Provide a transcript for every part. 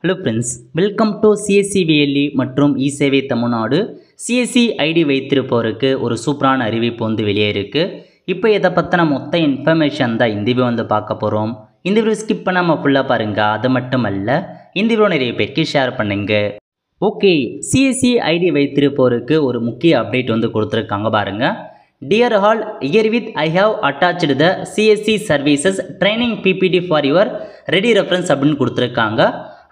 Hello friends, welcome to CSC VLE மற்றும் eSevai Tamil Nadu. CSC ID வைத்திருப்பவருக்கு ஒரு சூப்பரான அறிவிப்பு வெளியே இருக்குது. இப்போ இதை பற்றின மொத்த இன்ஃபர்மேஷன் தான் இந்த வீடியோ பார்க்க போகிறோம். இந்த வீடியோ ஸ்கிப் பண்ணாமல் ஃபுல்லாக பாருங்கள். அது மட்டும் அல்ல, இந்த வீடியோ நிறைய பேருக்கு ஷேர் பண்ணுங்கள். ஓகே, சிஎஸ்சி ஐடி வைத்திருப்பவருக்கு ஒரு முக்கிய அப்டேட் கொடுத்துருக்காங்க பாருங்கள். Dear all, herewith I have attached the CSC services training PPT for your ready reference அப்படின்னு கொடுத்துருக்காங்க.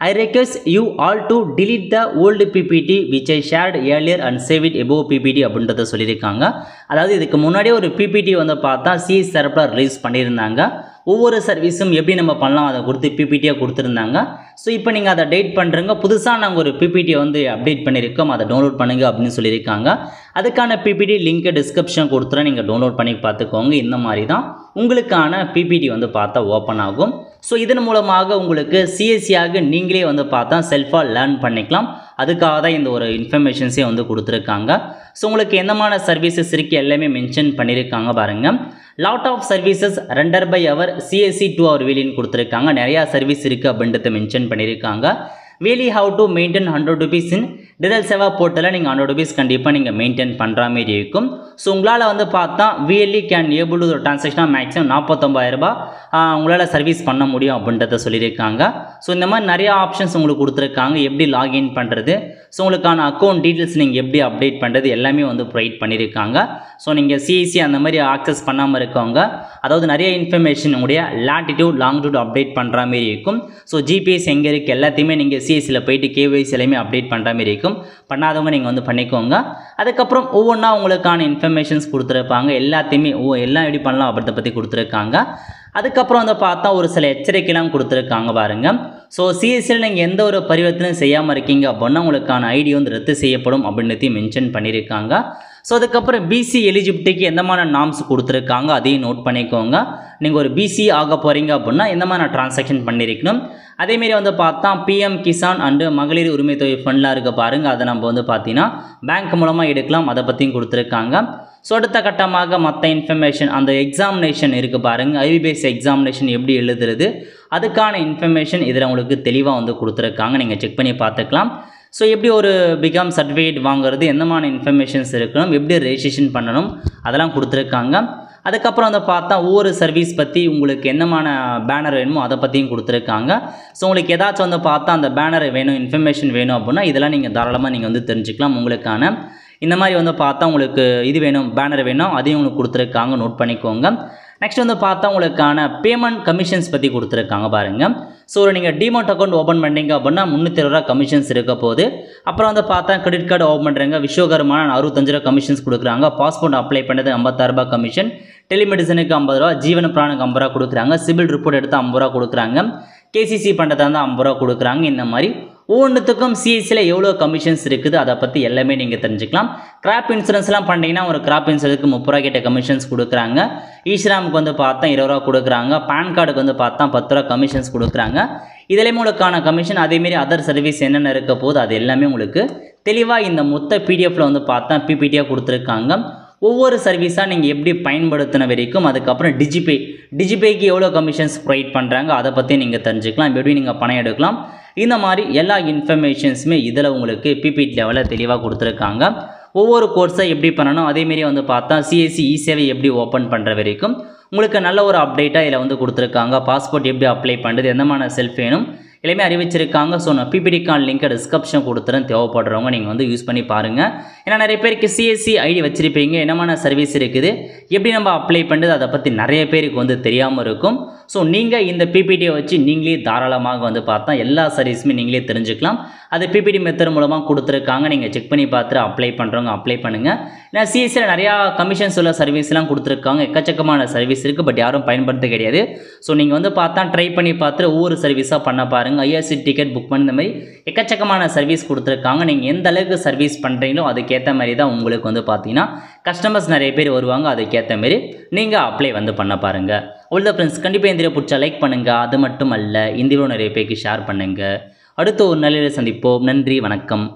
I request you all to delete the old PPT which I shared earlier and save it above PPT அப்படின்றத சொல்லியிருக்காங்க. அதாவது இதுக்கு முன்னாடியே ஒரு PPT பார்த்தா CS தரப்பில் ரிலீஸ் பண்ணியிருந்தாங்க. ஒவ்வொரு சர்வீஸும் எப்படி நம்ம பண்ணலாம் அதை கொடுத்து பிபிடியாக கொடுத்துருந்தாங்க. ஸோ இப்போ நீங்கள் அதை டேட் பண்ணுறங்க. புதுசாக நாங்கள் ஒரு பிபிடியை அப்டேட் பண்ணியிருக்கோம், அதை டவுன்லோட் பண்ணுங்க அப்படின்னு சொல்லியிருக்காங்க. அதுக்கான பிபிடி லிங்க்கை டிஸ்கிரிப்ஷன் கொடுத்துறேன், நீங்கள் டவுன்லோட் பண்ணி பார்த்துக்கோங்க. இந்த மாதிரி தான் உங்களுக்கான பிபிடி பார்த்தா ஓப்பன் ஆகும். ஸோ இதன் மூலமாக உங்களுக்கு சிஎஸ்சியாக நீங்களே பார்த்தா செல்ஃபாக லேர்ன் பண்ணிக்கலாம். அதுக்காக தான் இந்த ஒரு இன்ஃபர்மேஷன்ஸே கொடுத்துருக்காங்க. ஸோ உங்களுக்கு எந்தமான சர்வீசஸ் இருக்குது எல்லாமே மென்ஷன் பண்ணியிருக்காங்க பாருங்கள். Lot of services render by our CSC 2 our வேலின்னு கொடுத்துருக்காங்க. நிறையா சர்வீஸ் இருக்குது அப்படின்றத மென்ஷன் பண்ணியிருக்காங்க. Wallet how to maintain 100 rupees in digital Seva போர்ட்டலில் நீங்கள் 100 rupees கண்டிப்பாக நீங்கள் மெயின்டைன் பண்ணுற மாதிரி இருக்கும். ஸோ உங்களால் பார்த்தா விஎல்இ கேன் ஏபிள் டு டிரான்சாக்ஷனாக மேக்ஸிமம் 49,000 ரூபாய் உங்களால் சர்வீஸ் பண்ண முடியும் அப்படின்றத சொல்லியிருக்காங்க. ஸோ இந்த மாதிரி நிறையா ஆப்ஷன்ஸ் உங்களுக்கு கொடுத்துருக்காங்க. எப்படி லாகின் பண்ணுறது, ஸோ உங்களுக்கான அக்கௌண்ட் டீட்டெயில்ஸ் நீங்கள் எப்படி அப்டேட் பண்ணுறது எல்லாமே ப்ரொவைட் பண்ணியிருக்காங்க. ஸோ நீங்கள் சிஎஸ்சி அந்த மாதிரி ஆக்சஸ் பண்ணாமல் இருக்கவங்க, அதாவது நிறைய இன்ஃபர்மேஷன் உங்களுடைய லாட்டிடியூட் லாங்கிடியூட் அப்டேட் பண்ணுற மாதிரி இருக்கும். ஸோ ஜிபிஎஸ் எங்கே இருக்குது எல்லாத்தையுமே நீங்கள் சிஎஸ்சியில் போயிட்டு கேஒய்சி எல்லாமே அப்டேட் பண்ணுற மாதிரி இருக்கும். பண்ணாதவங்க நீங்கள் பண்ணிக்கோங்க. அதுக்கப்புறம் ஒவ்வொன்றா உங்களுக்கான இன்ஃபர்மேஷன்ஸ் கொடுத்துருப்பாங்க. எல்லாத்தையுமே எல்லாம் எப்படி பண்ணலாம் அப்படின்றத பற்றி கொடுத்துருக்காங்க. அதுக்கப்புறம் பார்த்தா ஒரு சில எச்சரிக்கைலாம் கொடுத்துருக்காங்க பாருங்கள். ஸோ சிஎஸ்சியில் நீங்கள் எந்த ஒரு பரிவர்த்தனையும் செய்யாமல் இருக்கீங்க அப்படின்னா உங்களுக்கான ஐடி ரத்து செய்யப்படும் அப்படின்றதையும் மென்ஷன் பண்ணியிருக்காங்க. ஸோ அதுக்கப்புறம் பிசி எலிஜிபிலிட்டிக்கு எந்தமான நாம்ஸ் கொடுத்துருக்காங்க அதையும் நோட் பண்ணிக்கோங்க. நீங்கள் ஒரு பிசி ஆக போகிறீங்க அப்படின்னா எந்த மாதிரி ட்ரான்சாக்ஷன் பண்ணியிருக்கணும். அதேமாரி பார்த்தா பிஎம் கிசான் அண்டு மகளிர் உரிமை தொகை ஃபண்ட்லாம் இருக்க பாருங்கள். அதை நம்ம பார்த்தீங்கன்னா பேங்க் மூலமாக எடுக்கலாம், அதை பற்றியும் கொடுத்துருக்காங்க. ஸோ அடுத்த கட்டமாக மற்ற இன்ஃபர்மேஷன் அந்த எக்ஸாமினேஷன் இருக்குது பாருங்கள். ஐபிபிஎஸ் எக்ஸாமினேஷன் எப்படி எழுதுறது அதுக்கான இன்ஃபர்மேஷன் இதில் உங்களுக்கு தெளிவாக கொடுத்துருக்காங்க. நீங்கள் செக் பண்ணி பார்த்துக்கலாம். ஸோ எப்படி ஒரு பிகாம் சர்டிஃபிகேட் வாங்குறது, எந்தமான இன்ஃபர்மேஷன்ஸ் இருக்கணும், எப்படி ரெஜிஸ்ட்ரேஷன் பண்ணணும் அதெல்லாம் கொடுத்துருக்காங்க. அதுக்கப்புறம் பார்த்தா ஒவ்வொரு சர்வீஸ் பற்றி உங்களுக்கு என்னமான பேனர் வேணுமோ அதை பற்றியும் கொடுத்துருக்காங்க. ஸோ உங்களுக்கு ஏதாச்சும் பார்த்தா அந்த பேனர் வேணும், இன்ஃபர்மேஷன் வேணும் அப்படின்னா இதெல்லாம் நீங்கள் தாராளமாக நீங்கள் தெரிஞ்சுக்கலாம். உங்களுக்கான இந்த மாதிரி பார்த்தா உங்களுக்கு இது வேணும், பேனர் வேணும், அதையும் உங்களுக்கு கொடுத்துருக்காங்க, நோட் பண்ணிக்கோங்க. நெக்ஸ்ட் பார்த்தா உங்களுக்கான பேமெண்ட் கமிஷன்ஸ் பற்றி கொடுத்துருக்காங்க பாருங்கள். ஸோ நீங்கள் டிமாட் அக்கௌண்ட் ஓப்பன் பண்ணிங்க அப்படின்னா 320 ரூபா கமிஷன்ஸ் இருக்க போது. அப்புறம் பார்த்தா கிரெடிட் கார்டு ஓப்பன் பண்ணுறங்க விஸ்வகர்மான 65 ரூபா கமிஷன்ஸ் கொடுக்குறாங்க. பாஸ்போர்ட் அப்ளை பண்ணது 56 ரூபா கமிஷன். டெலிமெடிசனுக்கு 50 ரூபா, ஜீவன பிராணுக்கு 50 ரூபா கொடுக்குறாங்க. சிபில் ரிப்போர்ட் எடுத்து 50 ரூபா கொடுக்குறாங்க. கேசிசி பண்ணுறதா இருந்தால் 50 ரூபா கொடுக்குறாங்க. இந்த மாதிரி ஒவ்வொன்றுத்துக்கும் சிஎஸ்சியில் எவ்வளோ கமிஷன்ஸ் இருக்குது அதை பற்றி எல்லாமே நீங்கள் தெரிஞ்சுக்கலாம். கிராப் இன்சூரன்ஸ்லாம் பண்ணிங்கன்னா ஒரு கிராப் இன்சூரன்ஸுக்கு 30 ரூபா கிட்ட கமிஷன்ஸ் கொடுக்குறாங்க. ஈஸ்ராமுக்கு பார்த்தா 20 ரூபா கொடுக்குறாங்க. பேன் கார்டுக்கு பார்த்தா 10 ரூபா கமிஷன்ஸ் கொடுக்குறாங்க. இதிலேயுமே உங்களுக்கான கமிஷன் அதேமாரி அதர் சர்வீஸ் என்னென்ன இருக்க போது அது எல்லாமே உங்களுக்கு தெளிவாக இந்த மொத்த பிடிஎஃப்பில் பார்த்தா பிபிடியாக கொடுத்துருக்காங்க. ஒவ்வொரு சர்வீஸாக நீங்கள் எப்படி பயன்படுத்தின வரைக்கும், அதுக்கப்புறம் டிஜிபேக்கு எவ்வளோ கமிஷன்ஸ் ப்ரொவைட் பண்ணுறாங்க அதை பற்றி நீங்கள் தெரிஞ்சுக்கலாம். எப்படி நீங்கள் பணம் எடுக்கலாம், இந்த மாதிரி எல்லா இன்ஃபர்மேஷன்ஸுமே இதில் உங்களுக்கு பிபிடி லெவலில் தெளிவாக கொடுத்துருக்காங்க. ஒவ்வொரு கோர்ஸை எப்படி பண்ணணும், அதேமாரி பார்த்தா சிஎஸ்சி இசேவை எப்படி ஓப்பன் பண்ணுற வரைக்கும் உங்களுக்கு நல்ல ஒரு அப்டேட்டாக இதில் கொடுத்துருக்காங்க. பாஸ்போர்ட் எப்படி அப்ளை பண்ணுறது, எந்தமான செல்ஃப் வேணும் எல்லாமே அறிவிச்சிருக்காங்க. ஸோ நான் பிபிடிக்கான லிங்க்கை டிஸ்கிரிப்ஷன் கொடுத்துறேன், தேவைப்படுறவங்க நீங்கள் யூஸ் பண்ணி பாருங்கள். ஏன்னா நிறைய பேருக்கு சிஎஸ்சி ஐடி வச்சுருப்பீங்க, என்னமான சர்வீஸ் இருக்குது, எப்படி நம்ம அப்ளை பண்ணுறது அதை பற்றி நிறைய பேருக்கு தெரியாமல் இருக்கும். ஸோ நீங்கள் இந்த பிபிடியை வச்சு நீங்களே தாராளமாக பார்த்தா எல்லா சர்வீஸுமே நீங்களே தெரிஞ்சுக்கலாம். அது பிபிடி மெத்தட் மூலமாக கொடுத்துருக்காங்க. நீங்கள் செக் பண்ணி பார்த்துட்டு அப்ளை பண்ணுறவங்க அப்ளை பண்ணுங்கள். ஏன்னா சிஎஸ்சியில் நிறையா கமிஷன்ஸ் உள்ள சர்வீஸ்லாம் கொடுத்துருக்காங்க. எக்கச்சக்கமான சர்வீஸ் இருக்குது, பட் யாரும் பயன்படுத்த கிடையாது. ஸோ நீங்கள் பார்த்தா ட்ரை பண்ணி பார்த்துட்டு ஒவ்வொரு சர்வீஸாக பண்ண பாருங்கள். ஐஆர்சி டிக்கெட் புக் பண்ண இந்த மாதிரி எக்கச்சக்கமான சர்வீஸ் கொடுத்துருக்காங்க. நீங்கள் எந்த அளவுக்கு சர்வீஸ் பண்ணுறீங்களோ அதுக்கேற்ற மாதிரி தான் உங்களுக்கு பார்த்தீங்கன்னா கஸ்டமர்ஸ் நிறைய பேர் வருவாங்க. அதுக்கேற்ற மாதிரி நீங்கள் அப்ளை பண்ண பாருங்கள். அவ்வளோ ஃப்ரெண்ட்ஸ், கண்டிப்பாக இந்த வீடியோ பிடிச்சா லைக் பண்ணுங்கள். அது மட்டும் அல்ல, இந்த வீடியோ நிறைய பேருக்கு ஷேர் பண்ணுங்கள். அடுத்த ஒரு நல்ல சந்திப்போம். நன்றி, வணக்கம்.